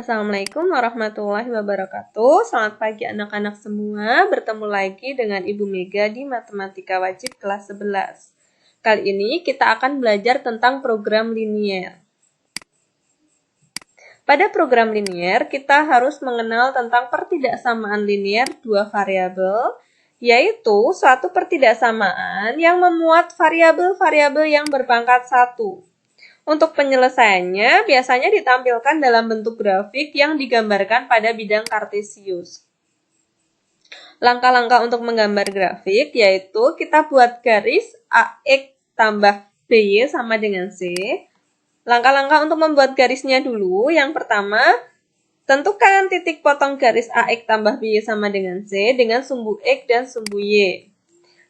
Assalamualaikum warahmatullahi wabarakatuh. Selamat pagi anak-anak semua. Bertemu lagi dengan Ibu Mega di Matematika Wajib kelas 11. Kali ini kita akan belajar tentang program linier. Pada program linier, kita harus mengenal tentang pertidaksamaan linier dua variabel, yaitu suatu pertidaksamaan yang memuat variabel-variabel yang berpangkat 1. Untuk penyelesaiannya, biasanya ditampilkan dalam bentuk grafik yang digambarkan pada bidang kartesius. Langkah-langkah untuk menggambar grafik yaitu kita buat garis AX tambah BY sama dengan C. Langkah-langkah untuk membuat garisnya dulu. Yang pertama, tentukan titik potong garis AX tambah BY sama dengan C dengan sumbu X dan sumbu Y.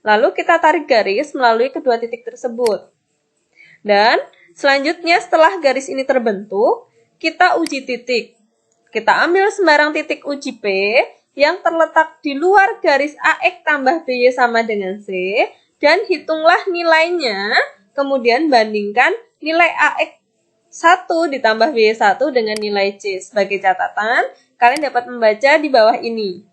Lalu kita tarik garis melalui kedua titik tersebut. Dan selanjutnya setelah garis ini terbentuk, kita uji titik. Kita ambil sembarang titik uji P yang terletak di luar garis AX tambah BY sama dengan C, dan hitunglah nilainya, kemudian bandingkan nilai AX 1 ditambah BY 1 dengan nilai C. Sebagai catatan, kalian dapat membaca di bawah ini.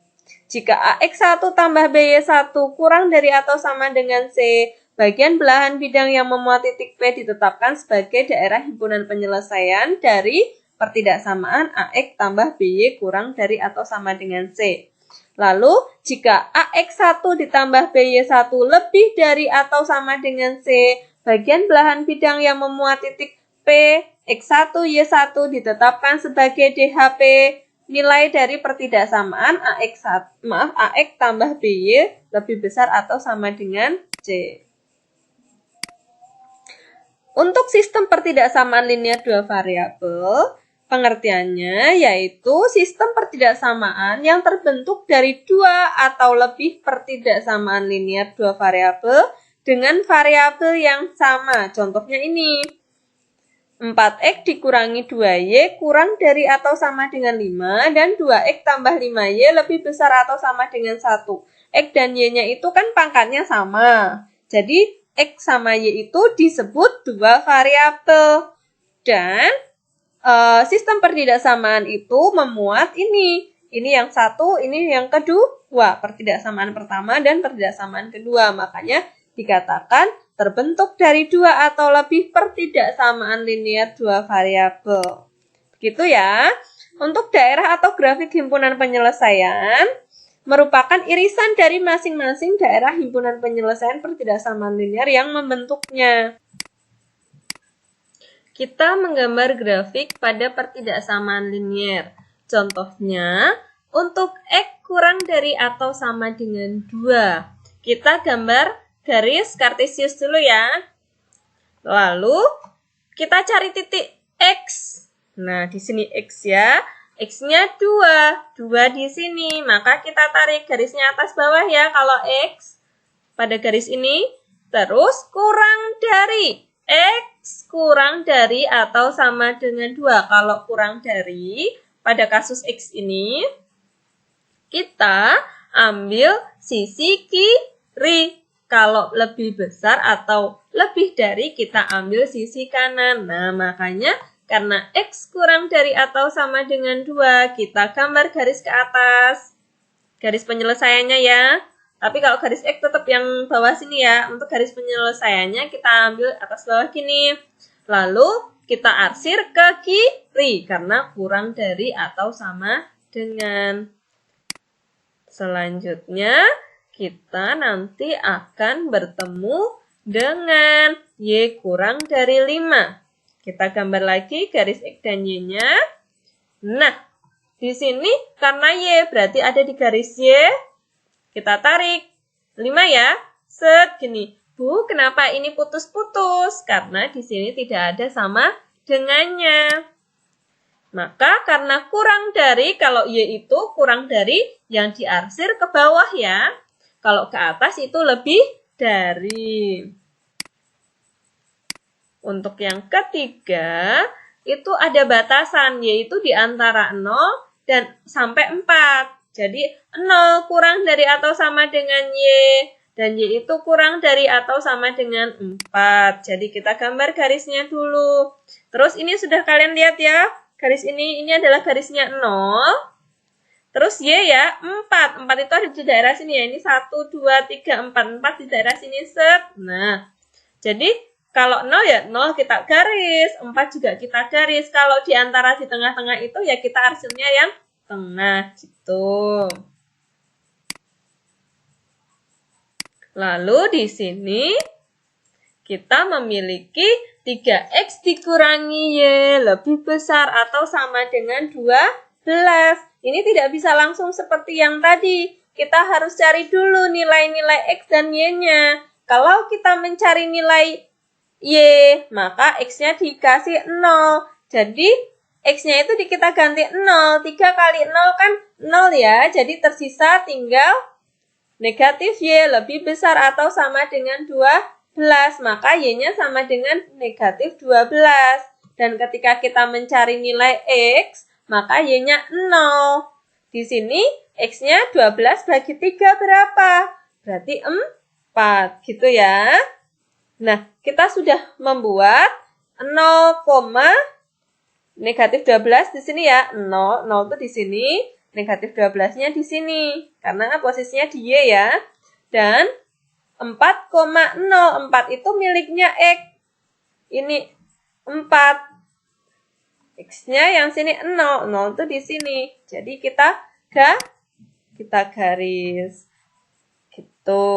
Jika AX 1 tambah BY 1 kurang dari atau sama dengan C, bagian belahan bidang yang memuat titik P ditetapkan sebagai daerah himpunan penyelesaian dari pertidaksamaan AX tambah BY kurang dari atau sama dengan C. Lalu, jika AX 1 ditambah BY 1 lebih dari atau sama dengan C, bagian belahan bidang yang memuat titik P, X1, Y1 ditetapkan sebagai DHP nilai dari pertidaksamaan AX tambah BY lebih besar atau sama dengan C. Untuk sistem pertidaksamaan linier dua variabel, pengertiannya yaitu sistem pertidaksamaan yang terbentuk dari dua atau lebih pertidaksamaan linier dua variabel dengan variabel yang sama. Contohnya ini, 4X dikurangi 2Y kurang dari atau sama dengan 5, dan 2X tambah 5Y lebih besar atau sama dengan 1. X dan Y-nya itu kan pangkatnya sama. Jadi, X sama Y itu disebut dua variabel. Dan sistem pertidaksamaan itu memuat ini. Ini yang satu, ini yang kedua. Pertidaksamaan pertama dan pertidaksamaan kedua. Makanya dikatakan terbentuk dari dua atau lebih pertidaksamaan linier dua variabel. Begitu ya. Untuk daerah atau grafik himpunan penyelesaian merupakan irisan dari masing-masing daerah himpunan penyelesaian pertidaksamaan linier yang membentuknya. Kita menggambar grafik pada pertidaksamaan linier. Contohnya, untuk X kurang dari atau sama dengan 2. Kita gambar garis kartesius dulu ya. Lalu, kita cari titik X. Nah, di sini X ya. X-nya 2. 2 di sini. Maka kita tarik garisnya atas bawah ya kalau X. Pada garis ini. Terus kurang dari. X kurang dari atau sama dengan 2. Kalau kurang dari, pada kasus X ini, kita ambil sisi kiri. Kalau lebih besar atau lebih dari, kita ambil sisi kanan. Nah, makanya karena X kurang dari atau sama dengan 2, kita gambar garis ke atas. Garis penyelesaiannya ya. Tapi kalau garis X tetap yang bawah sini ya. Untuk garis penyelesaiannya kita ambil atas bawah gini. Lalu kita arsir ke kiri karena kurang dari atau sama dengan. Selanjutnya kita nanti akan bertemu dengan Y kurang dari 5. Kita gambar lagi garis X dan Y-nya. Nah, di sini karena Y berarti ada di garis Y. Kita tarik 5 ya. Set gini. Bu, kenapa ini putus-putus? Karena di sini tidak ada sama dengannya. Maka karena kurang dari, kalau Y itu kurang dari yang diarsir ke bawah ya. Kalau ke atas itu lebih dari. Untuk yang ketiga, itu ada batasan, yaitu di antara 0 dan sampai 4. Jadi 0 kurang dari atau sama dengan Y, dan Y itu kurang dari atau sama dengan 4. Jadi kita gambar garisnya dulu. Terus ini sudah kalian lihat ya, garis ini adalah garisnya 0. Terus Y ya, 4. 4 itu ada di daerah sini ya. Ini 1, 2, 3, 4. 4 di daerah sini, set. Nah, jadi kalau 0 ya 0 kita garis. 4 juga kita garis. Kalau di antara di tengah-tengah itu ya kita arsilnya yang tengah gitu. Lalu di sini kita memiliki 3X dikurangi Y lebih besar atau sama dengan 12. Ini tidak bisa langsung seperti yang tadi. Kita harus cari dulu nilai-nilai X dan Y-nya. Kalau kita mencari nilai Y, maka X-nya dikasih 0. Jadi, X-nya itu kita ganti 0. 3 kali 0 kan 0 ya. Jadi, tersisa tinggal negatif Y lebih besar atau sama dengan 12. Maka Y-nya sama dengan negatif 12. Dan ketika kita mencari nilai X, maka Y-nya 0. Di sini X-nya 12 bagi 3 berapa? Berarti 4, gitu ya. Nah, kita sudah membuat 0, negatif 12 di sini ya. 0 itu di sini, negatif 12-nya di sini. Karena posisinya di Y ya. Dan 4,0. 4 itu miliknya X. Ini 4. X-nya yang sini 0. 0 itu di sini. Jadi kita garis. Gitu.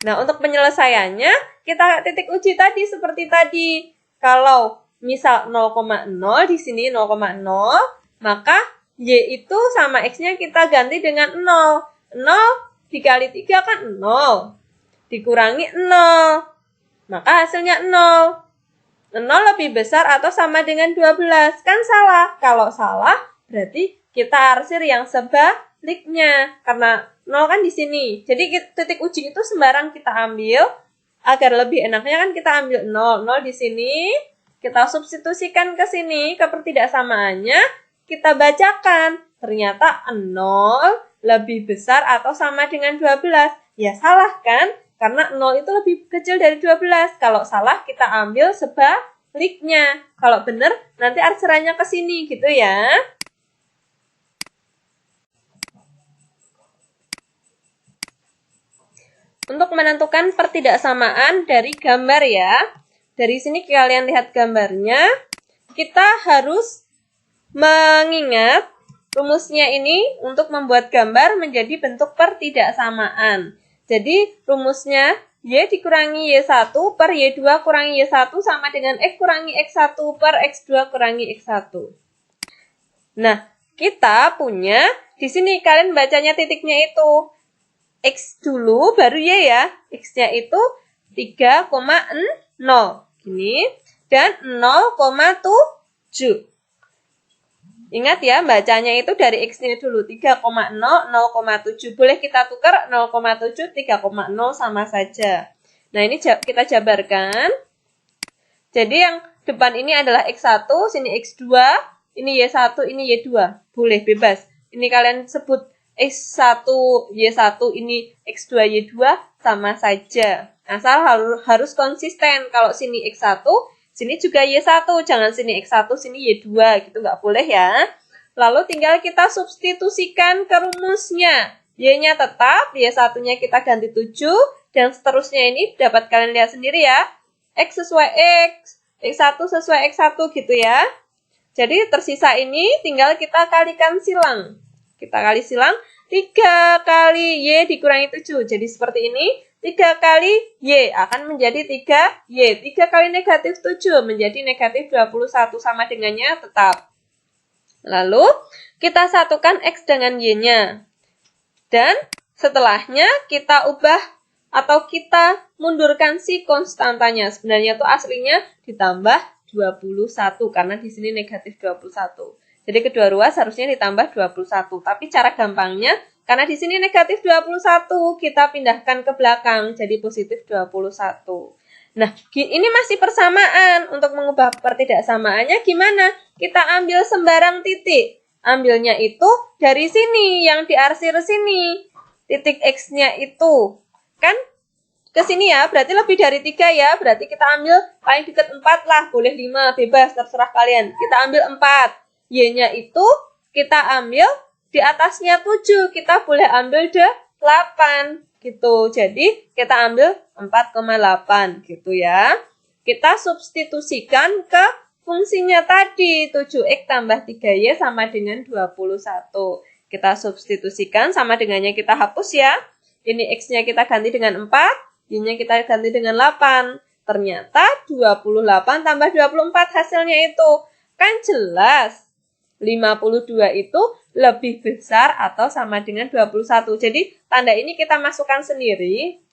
Nah, untuk penyelesaiannya, kita titik uji tadi seperti tadi. Kalau misal 0,0 di sini 0,0, maka Y itu sama X-nya kita ganti dengan 0. 0 dikali 3 kan 0. Dikurangi 0. Maka hasilnya 0. 0 lebih besar atau sama dengan 12. Kan salah. Kalau salah, berarti kita arsir yang sebaliknya. Karena 0 kan di sini. Jadi titik uji itu sembarang kita ambil. Agar lebih enaknya kan kita ambil 0. 0 di sini. Kita substitusikan ke sini. Ke pertidaksamaannya. Kita bacakan. Ternyata 0 lebih besar atau sama dengan 12. Ya salah kan? Karena 0 itu lebih kecil dari 12. Kalau salah, kita ambil sebaliknya. Kalau benar, nanti arsirannya ke sini, gitu ya. Untuk menentukan pertidaksamaan dari gambar ya. Dari sini kalian lihat gambarnya. Kita harus mengingat rumusnya ini untuk membuat gambar menjadi bentuk pertidaksamaan. Jadi, rumusnya Y dikurangi Y1 per Y2 kurangi Y1 sama dengan X kurangi X1 per X2 kurangi X1. Nah, kita punya, di sini kalian bacanya titiknya itu X dulu, baru Y ya. X-nya itu 3,0. Gini. Dan 0,7. Ingat ya, bacanya itu dari X-nya dulu. 3,0, 0,7. Boleh kita tukar 0,7, 3,0 sama saja. Nah, ini kita jabarkan. Jadi yang depan ini adalah X1, sini X2, ini Y1, ini Y2. Boleh, bebas. Ini kalian sebut X1, Y1, ini X2, Y2, sama saja. Asal harus konsisten. Kalau sini X1, sini juga Y1, jangan sini X1, sini Y2, gitu nggak boleh ya. Lalu tinggal kita substitusikan ke rumusnya. Y-nya tetap, Y1-nya kita ganti 7, dan seterusnya ini dapat kalian lihat sendiri ya. X sesuai X, X1 sesuai X1 gitu ya. Jadi tersisa ini tinggal kita kalikan silang. Kita kali silang, 3 kali Y dikurangi 7, jadi seperti ini. 3 kali Y akan menjadi 3Y. 3 kali negatif 7 menjadi negatif 21 sama dengannya tetap. Lalu kita satukan X dengan Y-nya. Dan setelahnya kita ubah atau kita mundurkan si konstantanya. Sebenarnya itu aslinya ditambah 21 karena di sini negatif 21. Jadi kedua ruas harusnya ditambah 21. Tapi cara gampangnya, karena di sini negatif 21, kita pindahkan ke belakang, jadi positif 21. Nah, ini masih persamaan. Untuk mengubah pertidaksamaannya gimana? Kita ambil sembarang titik. Ambilnya itu dari sini, yang diarsir sini. Titik X-nya itu. Kan ke sini ya, berarti lebih dari 3 ya. Berarti kita ambil paling dekat 4 lah, boleh 5, bebas, terserah kalian. Kita ambil 4. Y-nya itu kita ambil di atasnya 7, kita boleh ambil 8 gitu. Jadi kita ambil 4,8 gitu ya. Kita substitusikan ke fungsinya tadi, 7x tambah 3y sama dengan 21. Kita substitusikan, sama dengannya kita hapus ya. Ini x-nya kita ganti dengan 4. Y-nya kita ganti dengan 8. Ternyata 28 tambah 24 hasilnya itu. Kan jelas 52 itu lebih besar atau sama dengan 21. Jadi tanda ini kita masukkan sendiri.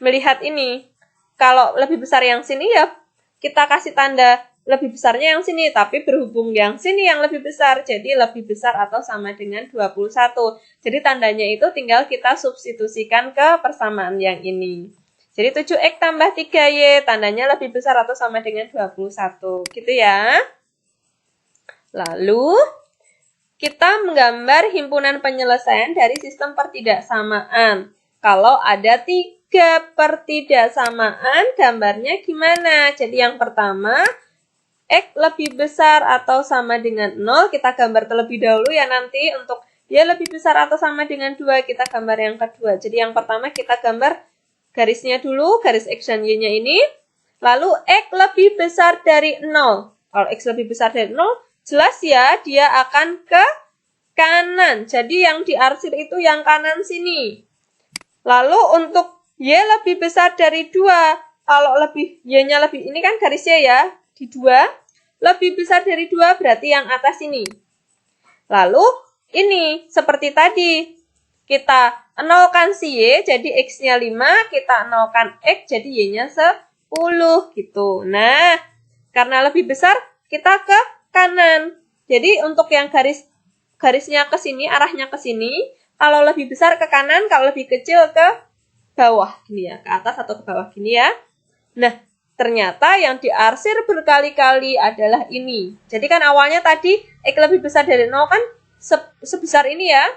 Melihat ini. Kalau lebih besar yang sini ya kita kasih tanda lebih besarnya yang sini. Tapi berhubung yang sini yang lebih besar. Jadi lebih besar atau sama dengan 21. Jadi tandanya itu tinggal kita substitusikan ke persamaan yang ini. Jadi 7x tambah 3y tandanya lebih besar atau sama dengan 21. Gitu ya. Lalu kita menggambar himpunan penyelesaian dari sistem pertidaksamaan. Kalau ada 3 pertidaksamaan, gambarnya gimana? Jadi yang pertama, x lebih besar atau sama dengan 0. Kita gambar terlebih dahulu ya nanti untuk y lebih besar atau sama dengan 2. Kita gambar yang kedua. Jadi yang pertama kita gambar garisnya dulu, garis X dan Y-nya ini. Lalu X lebih besar dari 0. Kalau X lebih besar dari 0, jelas ya dia akan ke kanan. Jadi yang diarsir itu yang kanan sini. Lalu untuk Y lebih besar dari 2. Kalau lebih Y-nya lebih, ini kan garisnya ya, di 2. Lebih besar dari 2 berarti yang atas ini. Lalu ini seperti tadi. Kita nolkan si Y, jadi X-nya 5, kita nolkan X, jadi Y-nya 10, gitu. Nah, karena lebih besar, kita ke kanan. Jadi, untuk yang garisnya ke sini, arahnya ke sini, kalau lebih besar ke kanan, kalau lebih kecil ke bawah, gini ya, ke atas atau ke bawah, gini ya. Nah, ternyata yang diarsir berkali-kali adalah ini. Jadi kan awalnya tadi, X lebih besar dari 0 kan sebesar ini ya.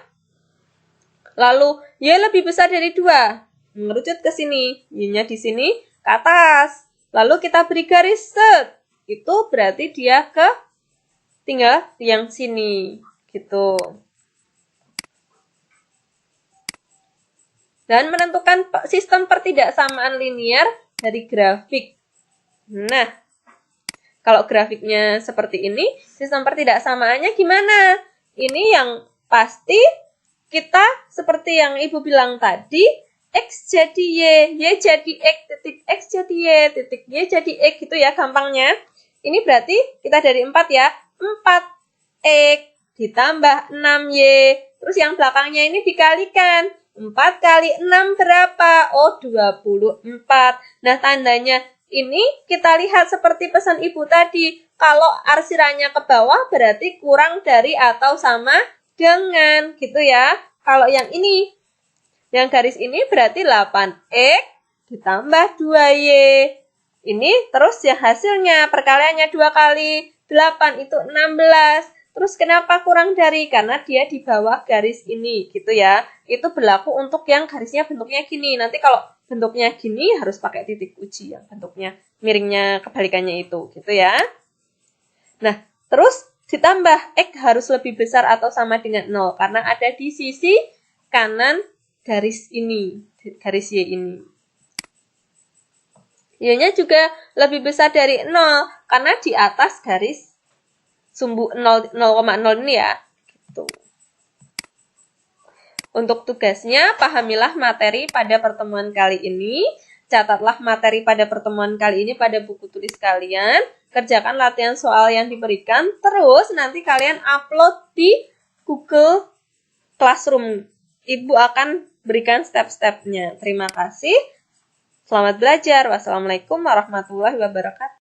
Lalu, Y lebih besar dari 2. Mengerucut ke sini. Y-nya di sini, ke atas. Lalu kita beri garis set. Itu berarti dia tinggal yang sini. Gitu. Dan menentukan sistem pertidaksamaan linear dari grafik. Nah, kalau grafiknya seperti ini, sistem pertidaksamaannya gimana? Ini yang pasti kita seperti yang Ibu bilang tadi, X jadi Y jadi X, titik X jadi Y, titik Y jadi X, gitu ya gampangnya. Ini berarti kita dari 4 ya, 4X ditambah 6Y, terus yang belakangnya ini dikalikan. 4 kali 6 berapa? Oh, 24. Nah, tandanya ini kita lihat seperti pesan Ibu tadi. Kalau arsirannya ke bawah berarti kurang dari atau sama dengan, gitu ya. Kalau yang ini, yang garis ini berarti 8X ditambah 2Y. Ini terus ya hasilnya, perkaliannya 2 kali 8 itu 16. Terus kenapa kurang dari? Karena dia di bawah garis ini, gitu ya. Itu berlaku untuk yang garisnya bentuknya gini. Nanti kalau bentuknya gini harus pakai titik uji, yang bentuknya miringnya kebalikannya itu, gitu ya. Nah, terus ditambah X harus lebih besar atau sama dengan 0 karena ada di sisi kanan garis ini, garis Y ini. Y-nya juga lebih besar dari 0 karena di atas garis sumbu 0,0 ini ya. Gitu. Untuk tugasnya, pahamilah materi pada pertemuan kali ini. Catatlah materi pada pertemuan kali ini pada buku tulis kalian. Kerjakan latihan soal yang diberikan. Terus nanti kalian upload di Google Classroom. Ibu akan berikan step-stepnya. Terima kasih. Selamat belajar. Wassalamualaikum warahmatullahi wabarakatuh.